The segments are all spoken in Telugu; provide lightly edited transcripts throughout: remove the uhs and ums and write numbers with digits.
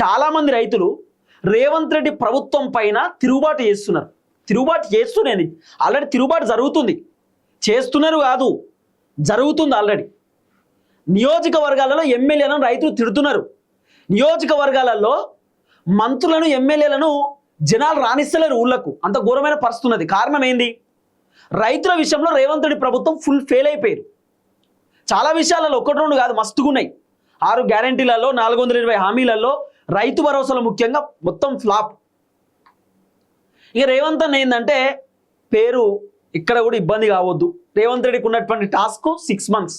చాలామంది రైతులు రేవంత్ రెడ్డి ప్రభుత్వం పైన తిరుగుబాటు చేస్తున్నారు. తిరుగుబాటు చేస్తున్నది ఆల్రెడీ తిరుగుబాటు జరుగుతుంది, చేస్తున్నారు కాదు జరుగుతుంది ఆల్రెడీ. నియోజకవర్గాలలో ఎమ్మెల్యేలను రైతులు తిడుతున్నారు. నియోజకవర్గాలలో మంత్రులను ఎమ్మెల్యేలను జనాలు రాణిస్తలేరు ఊళ్ళకు. అంత ఘోరమైన పరిస్థితి ఉన్నది. కారణం ఏంది? రైతుల విషయంలో రేవంత్ రెడ్డి ప్రభుత్వం ఫుల్ ఫెయిల్ అయిపోయారు. చాలా విషయాలలో ఒకటి రెండు కాదు మస్తుగా ఉన్నాయి. 6 గ్యారంటీలలో 420 హామీలలో రైతు భరోసాలో ముఖ్యంగా మొత్తం ఫ్లాప్. ఇక రేవంత్ అన్న ఏంటంటే పేరు ఇక్కడ కూడా ఇబ్బంది కావద్దు. రేవంత్ రెడ్డికి ఉన్నటువంటి టాస్క్ 6 మంత్స్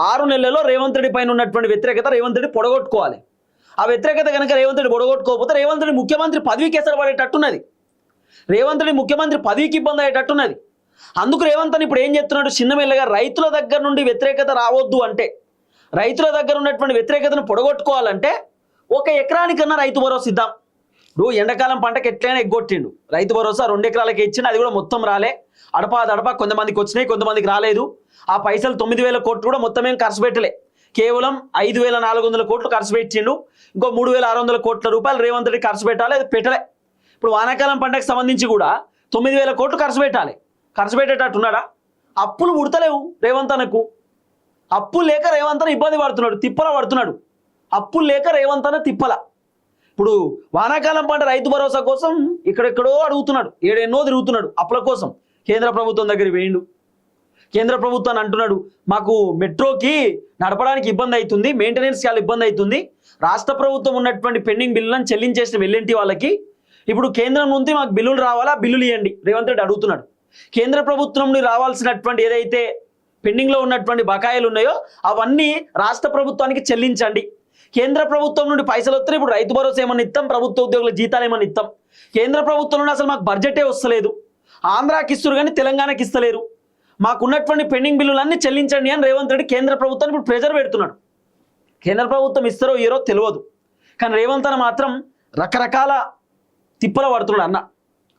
6 నెలల్లో రేవంత్ రెడ్డి పైన ఉన్నటువంటి వ్యతిరేకత రేవంత్ రెడ్డి పొడగొట్టుకోవాలి. ఆ వ్యతిరేకత కనుక రేవంత్ రెడ్డి పొడగొట్టుకోకపోతే రేవంత్ రెడ్డి ముఖ్యమంత్రి పదవికి ఎసరు పడేటట్టున్నది. రేవంత్ రెడ్డి ముఖ్యమంత్రి పదవికి ఇబ్బంది అయ్యేటట్టున్నది. అందుకు రేవంత్ అని ఇప్పుడు ఏం చెప్తున్నాడు? చిన్నమెల్లగా రైతుల దగ్గర నుండి వ్యతిరేకత రావద్దు అంటే, రైతుల దగ్గర ఉన్నటువంటి వ్యతిరేకతను పొడగొట్టుకోవాలంటే 1 ఎకరానికన్నా రైతు భరోసా ఇద్దాం. ఇప్పుడు ఎండాకాలం పంటకు ఎట్లయినా ఎగ్గొట్టిండు. రైతు భరోసా 2 ఎకరాలకి ఇచ్చిండు, అది కూడా మొత్తం రాలే. అడపా కొంతమందికి వచ్చినాయి, కొంతమందికి రాలేదు. ఆ పైసలు 9,000 కోట్లు కూడా మొత్తం ఏం ఖర్చు పెట్టలే. కేవలం 5,400 కోట్లు ఖర్చు పెట్టిండు. ఇంకో 3,600 కోట్ల రూపాయలు రేవంత్ రెడ్డి ఖర్చు పెట్టాలి, అది పెట్టలే. ఇప్పుడు వానాకాలం పంటకు సంబంధించి కూడా 9,000 కోట్లు ఖర్చు పెట్టాలి. ఖర్చు పెట్టేటట్టు ఉన్నాడా? అప్పులు పుడతలేవు రేవంత్ అన్నకు. అప్పులు లేక రేవంత్ అన్న ఇబ్బంది పడుతున్నాడు, తిప్పల పడుతున్నాడు. అప్పులు లేక రేవంత్ అన్న తిప్పల. ఇప్పుడు వానాకాలం పంట రైతు భరోసా కోసం ఇక్కడెక్కడో అడుగుతున్నాడు, ఏడెన్నో తిరుగుతున్నాడు అప్పుల కోసం. కేంద్ర ప్రభుత్వం దగ్గర వేయండు. కేంద్ర ప్రభుత్వాన్ని అంటున్నాడు, మాకు మెట్రోకి నడపడానికి ఇబ్బంది అవుతుంది, మెయింటెనెన్స్ చాలా ఇబ్బంది అవుతుంది. రాష్ట్ర ప్రభుత్వం ఉన్నటువంటి పెండింగ్ బిల్లులను చెల్లించేసిన వెళ్ళింటి వాళ్ళకి ఇప్పుడు కేంద్రం నుండి మాకు బిల్లులు రావాలా, బిల్లులు ఇవ్వండి రేవంత్ రెడ్డి అడుగుతున్నాడు. కేంద్ర ప్రభుత్వం నుండి రావాల్సినటువంటి ఏదైతే పెండింగ్లో ఉన్నటువంటి బకాయిలు ఉన్నాయో అవన్నీ రాష్ట్ర ప్రభుత్వానికి చెల్లించండి. కేంద్ర ప్రభుత్వం నుండి పైసలు వస్తే ఇప్పుడు రైతు భరోసా ఏమన్నా ఇస్తాం, ప్రభుత్వ ఉద్యోగుల జీతాలు ఏమన్నా ఇస్తాం. కేంద్ర ప్రభుత్వం నుండి అసలు మాకు బడ్జెటే వస్తలేదు. ఆంధ్రాకి ఇస్తారు కానీ తెలంగాణకి ఇస్తలేరు. మాకున్నటువంటి పెండింగ్ బిల్లులన్నీ చెల్లించండి అని రేవంత్ రెడ్డి కేంద్ర ప్రభుత్వాన్ని ఇప్పుడు ప్రెజర్ పెడుతున్నాడు. కేంద్ర ప్రభుత్వం ఇస్తారో ఇయరో తెలియదు, కానీ రేవంత్ అన్న మాత్రం రకరకాల తిప్పల పడుతున్నాడు అన్న.